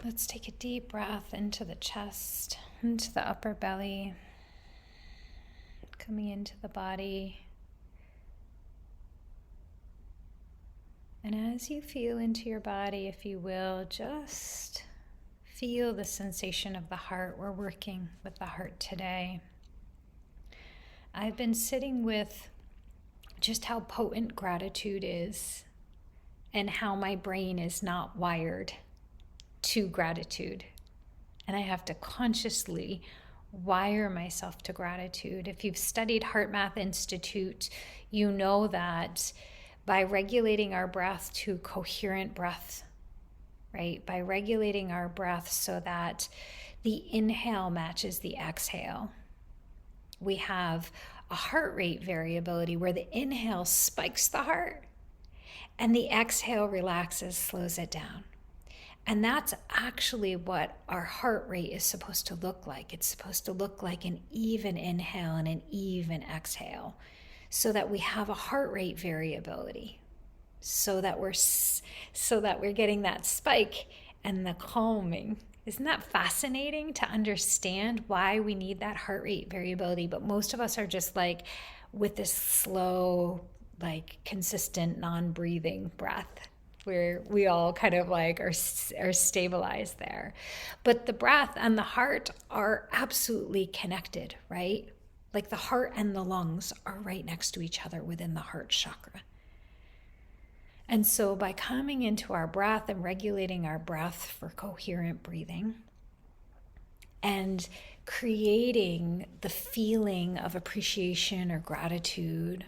Let's take a deep breath into the chest, into the upper belly, coming into the body. And as you feel into your body, if you will, just feel the sensation of the heart. We're working with the heart today. I've been sitting with just how potent gratitude is and how my brain is not wired to gratitude. And I have to consciously wire myself to gratitude. If you've studied Heart Math Institute, you know that by regulating our breath to coherent breath, right? By regulating our breath so that the inhale matches the exhale, we have a heart rate variability where the inhale spikes the heart and the exhale relaxes, slows it down. And that's actually what our heart rate is supposed to look like. It's supposed to look like an even inhale and an even exhale so that we have a heart rate variability, so that we're getting that spike and the calming. Isn't that fascinating to understand why we need that heart rate variability? But most of us are just like with this slow, like consistent non-breathing breath where we all kind of like are stabilized there. But the breath and the heart are absolutely connected, right? Like the heart and the lungs are right next to each other within the heart chakra. And so by coming into our breath and regulating our breath for coherent breathing and creating the feeling of appreciation or gratitude,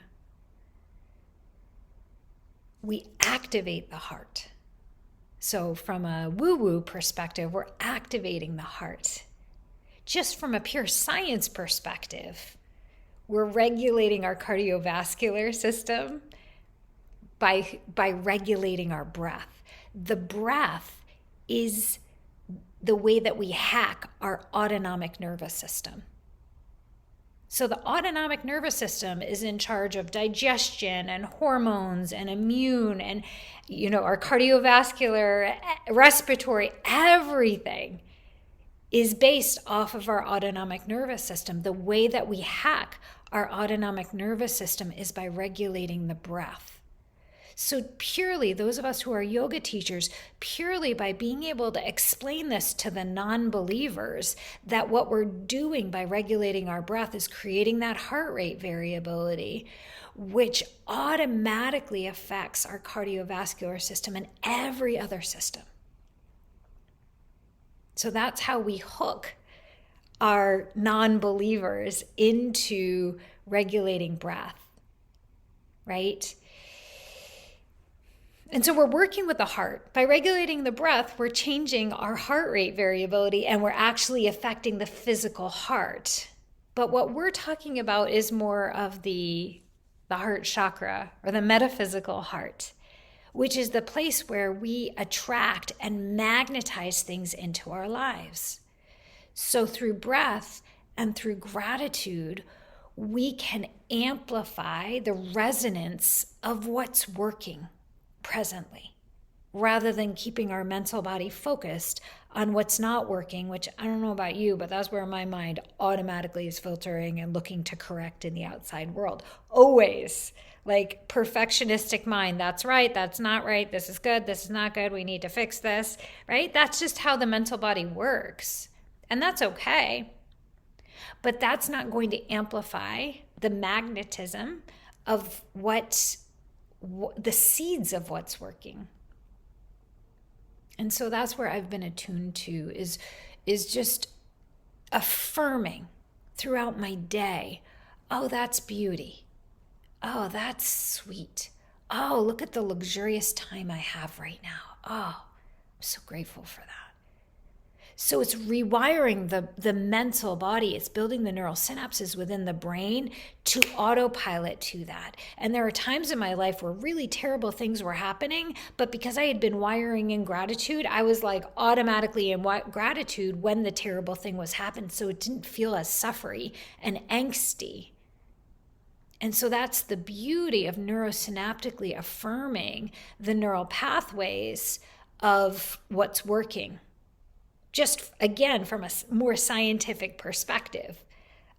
we activate the heart. So from a woo-woo perspective, we're activating the heart. Just from a pure science perspective, we're regulating our cardiovascular system by regulating our breath. The breath is the way that we hack our autonomic nervous system. So the autonomic nervous system is in charge of digestion and hormones and immune and, our cardiovascular, respiratory, everything is based off of our autonomic nervous system. The way that we hack our autonomic nervous system is by regulating the breath. So purely, those of us who are yoga teachers, purely by being able to explain this to the non-believers, that what we're doing by regulating our breath is creating that heart rate variability, which automatically affects our cardiovascular system and every other system. So that's how we hook our non-believers into regulating breath, right? And so we're working with the heart. By regulating the breath, we're changing our heart rate variability and we're actually affecting the physical heart. But what we're talking about is more of the heart chakra or the metaphysical heart, which is the place where we attract and magnetize things into our lives. So through breath and through gratitude, we can amplify the resonance of what's working presently, rather than keeping our mental body focused on what's not working, which I don't know about you, but that's where my mind automatically is filtering and looking to correct in the outside world. Always. Like perfectionistic mind. That's right. That's not right. This is good. This is not good. We need to fix this, right? That's just how the mental body works. And that's okay. But that's not going to amplify the magnetism of the seeds of what's working. And so that's where I've been attuned to is just affirming throughout my day, oh, that's beauty. Oh, that's sweet. Oh, look at the luxurious time I have right now. Oh, I'm so grateful for that. So it's rewiring the mental body. It's building the neural synapses within the brain to autopilot to that. And there are times in my life where really terrible things were happening, but because I had been wiring in gratitude, I was like automatically in gratitude when the terrible thing was happening. So it didn't feel as suffery and angsty. And so that's the beauty of neurosynaptically affirming the neural pathways of what's working. just again from a more scientific perspective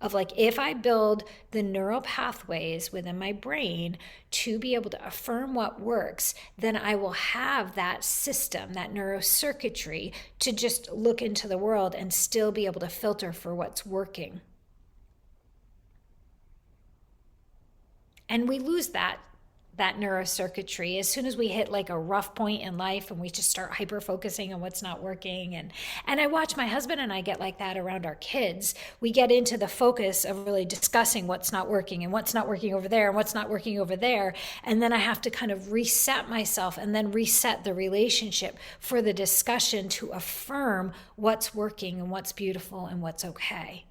of like, if I build the neural pathways within my brain to be able to affirm what works, then I will have that system, that neurocircuitry to just look into the world and still be able to filter for what's working. And we lose that neurocircuitry as soon as we hit like a rough point in life and we just start hyper focusing on what's not working. And I watch my husband and I get like that around our kids. We get into the focus of really discussing what's not working and what's not working over there and what's not working over there. And then I have to kind of reset myself and then reset the relationship for the discussion to affirm what's working and what's beautiful and what's okay.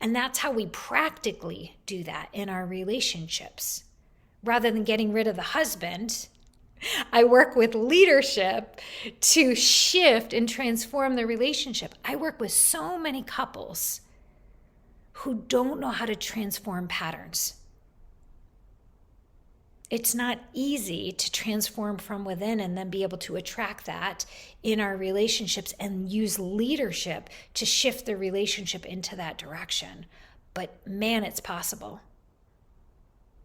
And that's how we practically do that in our relationships. Rather than getting rid of the husband, I work with leadership to shift and transform the relationship. I work with so many couples who don't know how to transform patterns. It's not easy to transform from within and then be able to attract that in our relationships and use leadership to shift the relationship into that direction. But man, it's possible.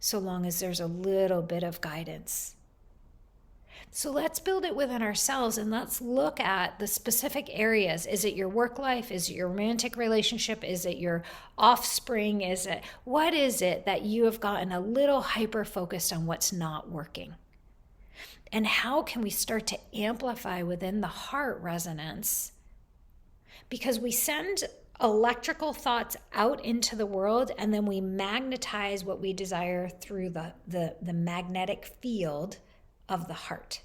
So long as there's a little bit of guidance. So let's build it within ourselves and let's look at the specific areas. Is it your work life? Is it your romantic relationship? Is it your offspring? What is it that you have gotten a little hyper focused on what's not working? And how can we start to amplify within the heart resonance? Because we send electrical thoughts out into the world and then we magnetize what we desire through the magnetic field of the heart.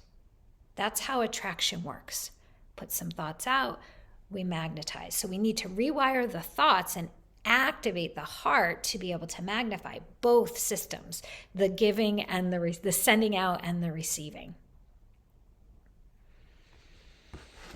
That's how attraction works. Put some thoughts out, we magnetize. So we need to rewire the thoughts and activate the heart to be able to magnify both systems, the giving and the sending out and the receiving.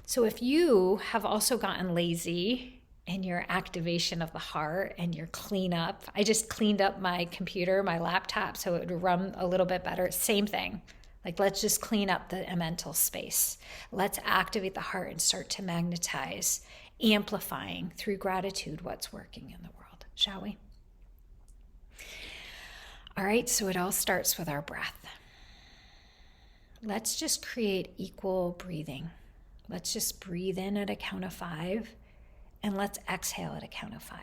So if you have also gotten lazy in your activation of the heart and your cleanup. I just cleaned up my computer, my laptop, so it would run a little bit better. Same thing. Like, let's just clean up the mental space. Let's activate the heart and start to magnetize, amplifying through gratitude what's working in the world, shall we? All right, so it all starts with our breath. Let's just create equal breathing. Let's just breathe in at a count of 5. And let's exhale at a count of 5.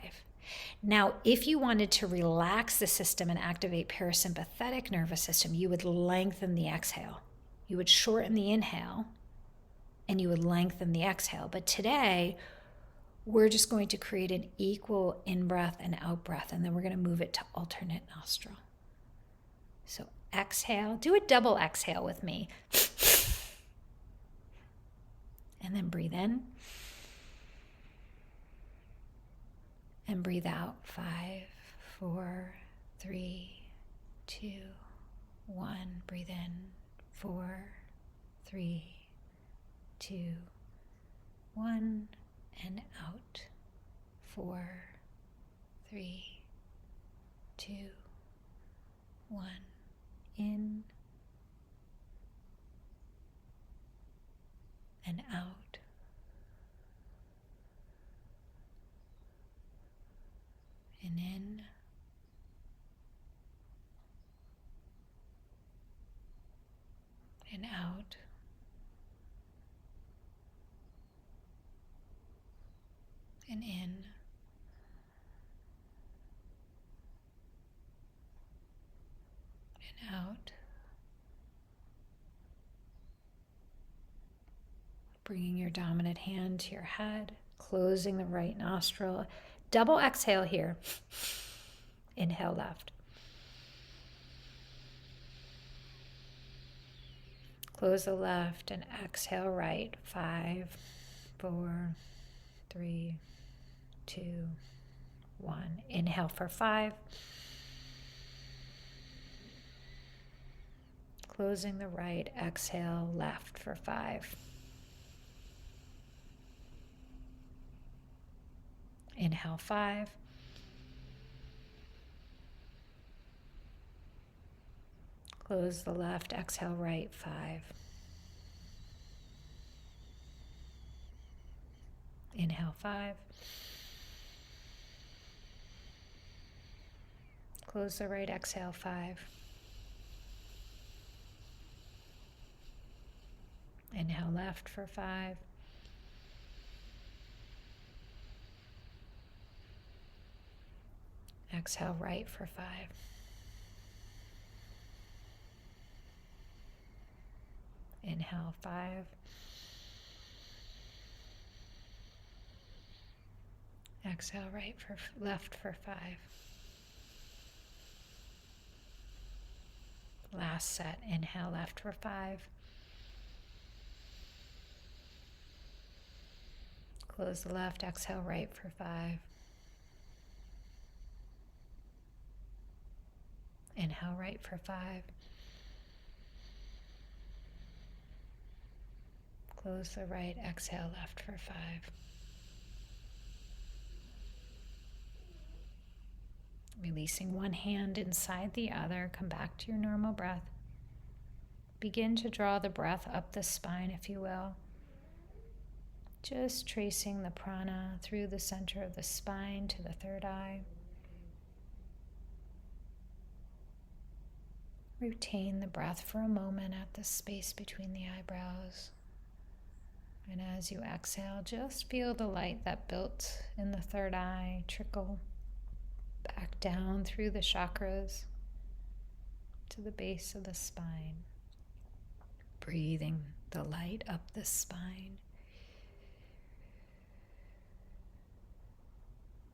Now, if you wanted to relax the system and activate parasympathetic nervous system, you would lengthen the exhale. You would shorten the inhale and you would lengthen the exhale. But today, we're just going to create an equal in-breath and out-breath, and then we're going to move it to alternate nostril. So exhale. Do a double exhale with me. And then breathe in. And breathe out. 5, 4, 3, 2, 1. Breathe in. 4, 3, 2, 1. And out. 4, 3, 2, 1. In. And out. And in. And out. And in. And out. Bringing your dominant hand to your head, closing the right nostril. Double exhale here. Inhale left. Close the left and exhale right. 5, 4, 3, 2, 1. Inhale for 5. Closing the right. Exhale left for 5. Inhale 5. Close the left, exhale right, 5. Inhale 5. Close the right, exhale 5. Inhale left for 5. Exhale right for 5. Inhale 5. Exhale right for left for 5. Last set. Inhale left for 5. Close the left, exhale right for 5. Inhale right for 5. Close the right, exhale left for 5. Releasing one hand inside the other, come back to your normal breath. Begin to draw the breath up the spine, if you will. Just tracing the prana through the center of the spine to the third eye. Retain the breath for a moment at the space between the eyebrows. And as you exhale, just feel the light that built in the third eye trickle back down through the chakras to the base of the spine. Breathing the light up the spine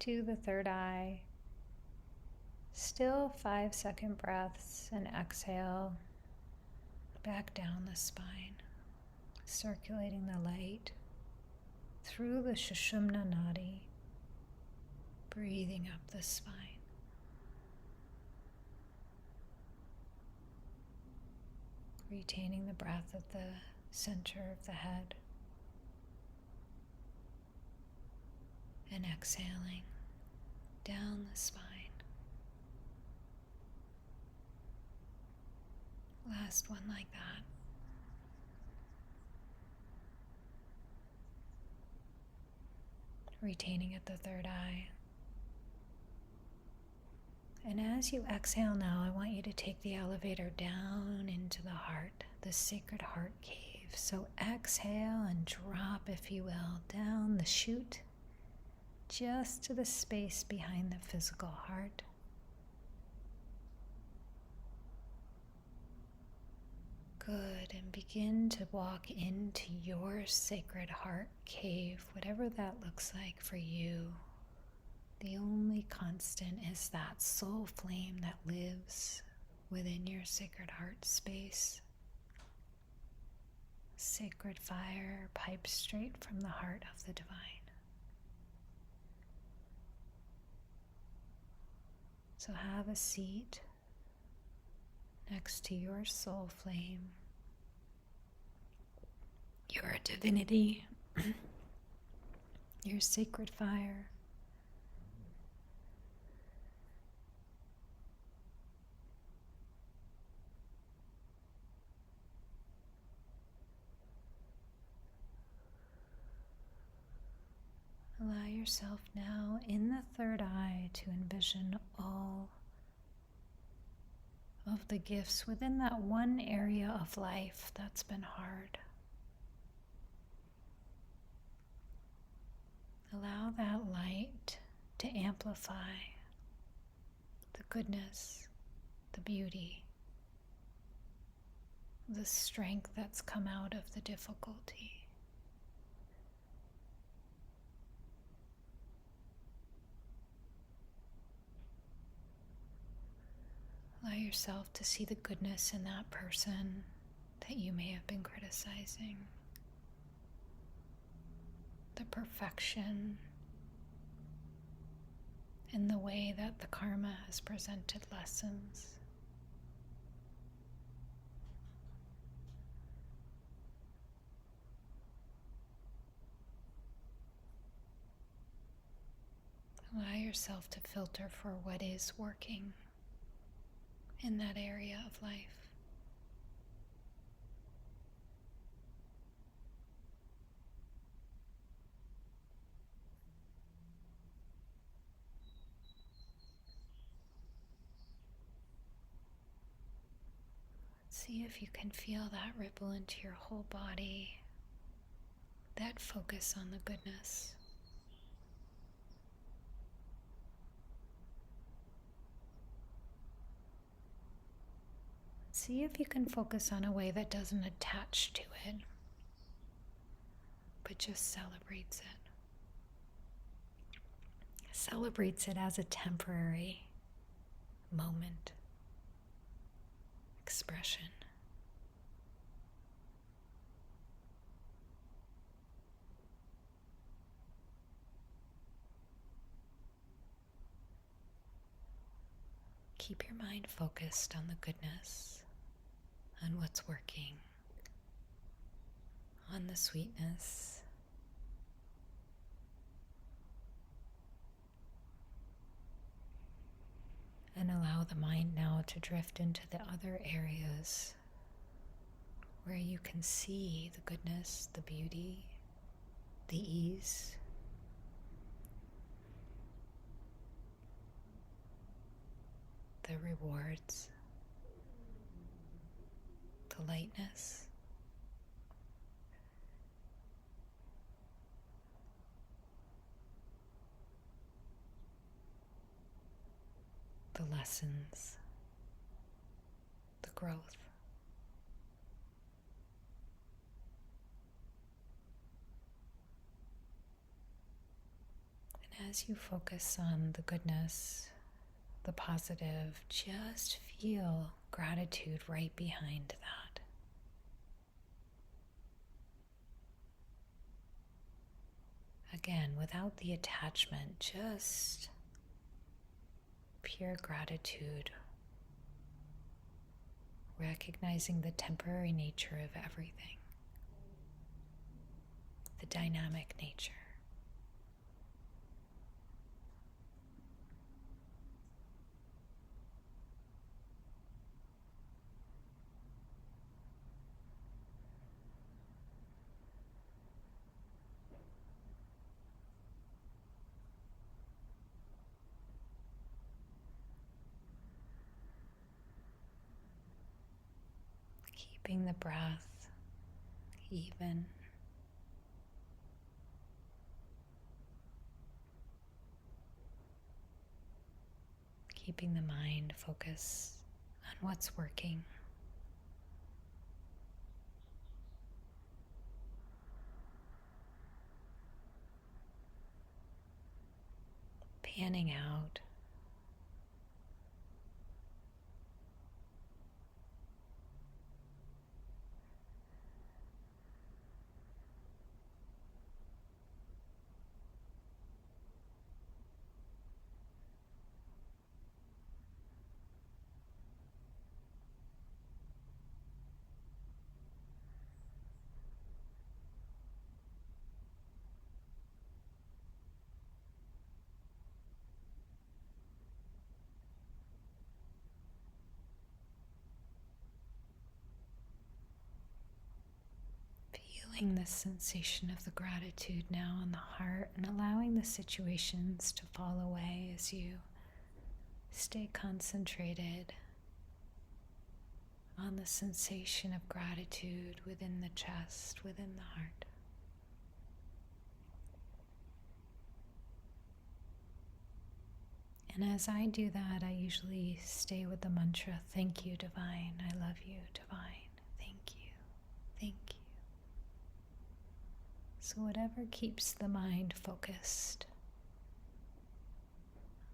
to the third eye. Still 5-second breaths, and exhale back down the spine, circulating the light through the Sushumna Nadi, breathing up the spine. Retaining the breath at the center of the head, and exhaling down the spine. Last one like that. Retaining at the third eye. And as you exhale now, I want you to take the elevator down into the heart, the sacred heart cave. So exhale and drop, if you will, down the chute, just to the space behind the physical heart. Good, and begin to walk into your sacred heart cave, whatever that looks like for you. The only constant is that soul flame that lives within your sacred heart space. Sacred fire pipes straight from the heart of the divine. So have a seat next to your soul flame, your divinity, your sacred fire. Allow yourself now in the third eye to envision all of the gifts within that one area of life that's been hard. Allow that light to amplify the goodness, the beauty, the strength that's come out of the difficulty. Allow yourself to see the goodness in that person that you may have been criticizing, the perfection in the way that the karma has presented lessons. Allow yourself to filter for what is working in that area of life. See if you can feel that ripple into your whole body, that focus on the goodness. See if you can focus on a way that doesn't attach to it, but just celebrates it. Celebrates it as a temporary moment, expression. Keep your mind focused on the goodness, on what's working, on the sweetness. And allow the mind now to drift into the other areas where you can see the goodness, the beauty, the ease. The rewards, the lightness. The lessons, the growth. And as you focus on the goodness, the positive, just feel gratitude right behind that. Again, without the attachment, just pure gratitude, recognizing the temporary nature of everything, the dynamic nature. Keeping the breath even. Keeping the mind focused on what's working. Panning out. Feeling this sensation of the gratitude now in the heart and allowing the situations to fall away as you stay concentrated on the sensation of gratitude within the chest, within the heart. And as I do that, I usually stay with the mantra, thank you, divine, I love you, divine, thank you, thank you. So whatever keeps the mind focused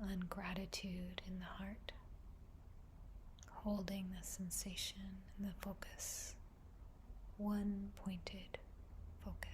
on gratitude in the heart, holding the sensation and the focus, one pointed focus.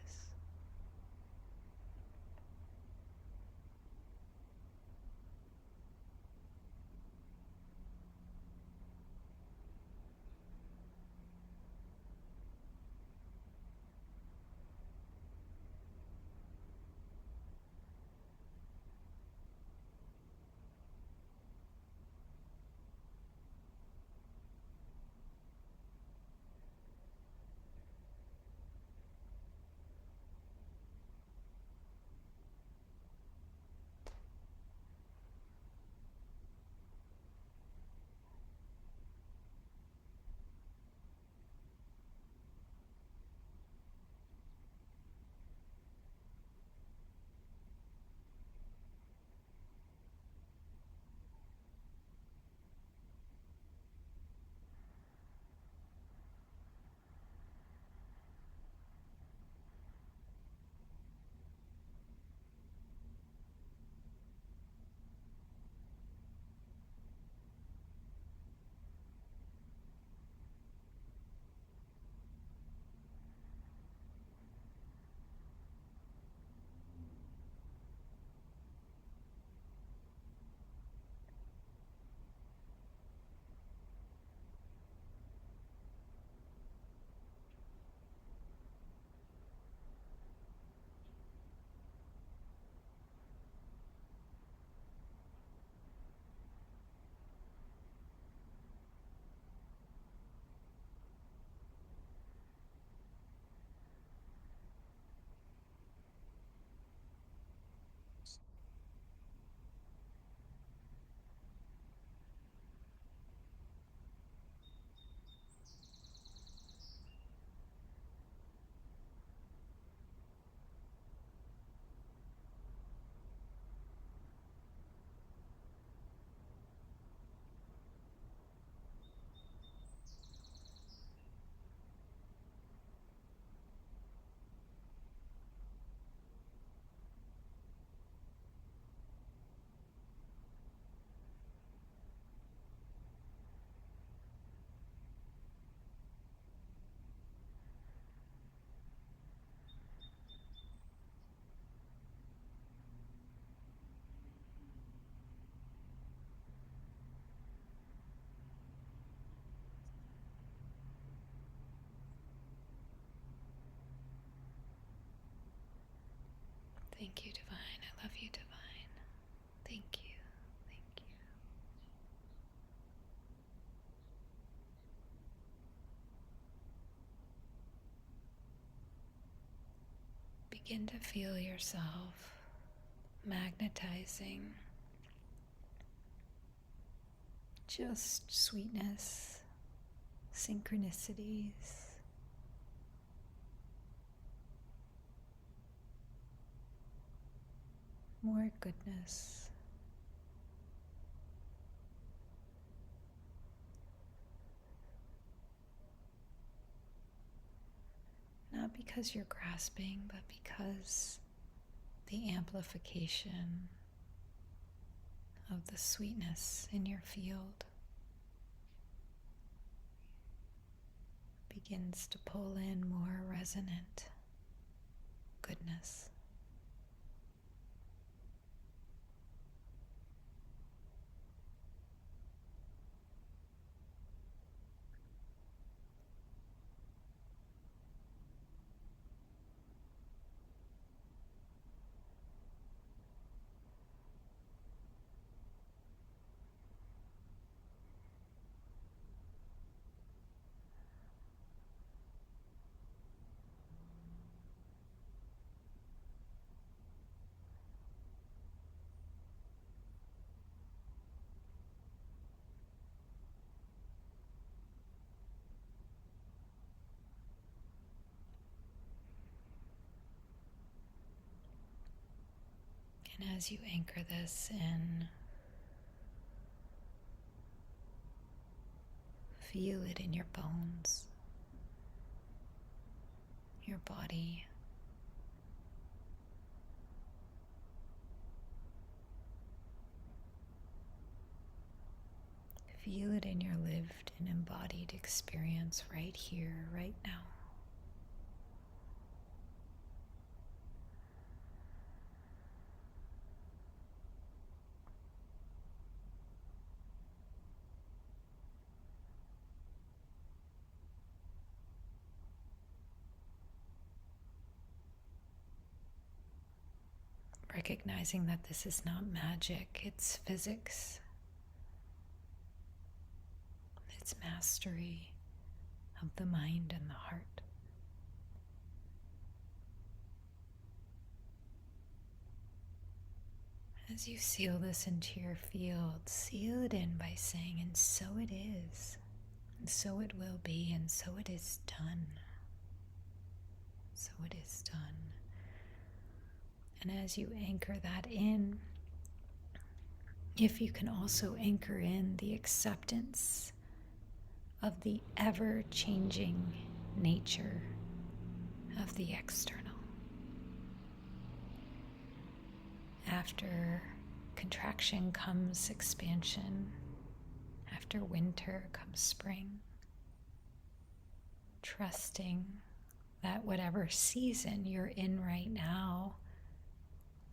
Begin to feel yourself magnetizing just sweetness, synchronicities, more goodness. Not because you're grasping, but because the amplification of the sweetness in your field begins to pull in more resonant goodness. And as you anchor this in, feel it in your bones, your body. Feel it in your lived and embodied experience right here, right now. Recognizing that this is not magic, it's physics. It's mastery of the mind and the heart. As you seal this into your field, seal it in by saying, and so it is, and so it will be, and so it is done. So it is done. And as you anchor that in, if you can also anchor in the acceptance of the ever-changing nature of the external. After contraction comes expansion. After winter comes spring. Trusting that whatever season you're in right now,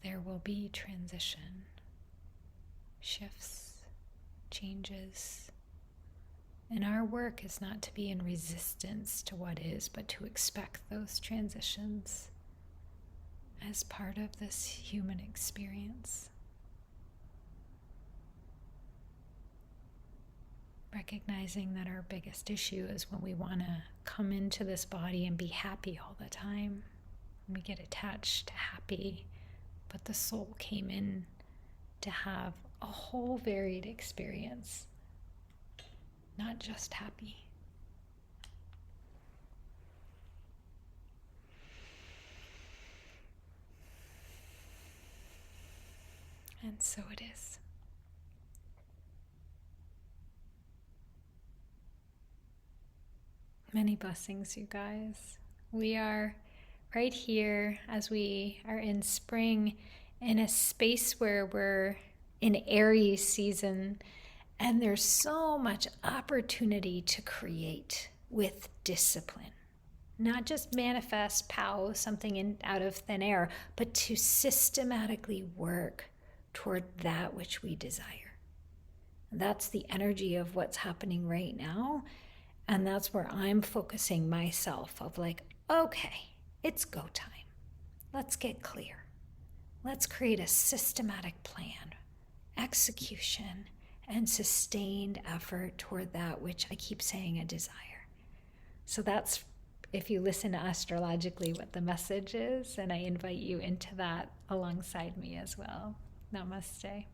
there will be transition, shifts, changes. And our work is not to be in resistance to what is, but to expect those transitions as part of this human experience. Recognizing that our biggest issue is when we want to come into this body and be happy all the time. We get attached to happy, but the soul came in to have a whole varied experience, not just happy. And so it is. Many blessings, you guys. We are right here as we are in spring in a space where we're in Aries season, and there's so much opportunity to create with discipline. Not just manifest, pow, something out of thin air, but to systematically work toward that which we desire. That's the energy of what's happening right now. And that's where I'm focusing myself of like, okay, it's go time. Let's get clear. Let's create a systematic plan, execution, and sustained effort toward that which I keep saying a desire. So that's if you listen astrologically, what the message is, and I invite you into that alongside me as well. Namaste.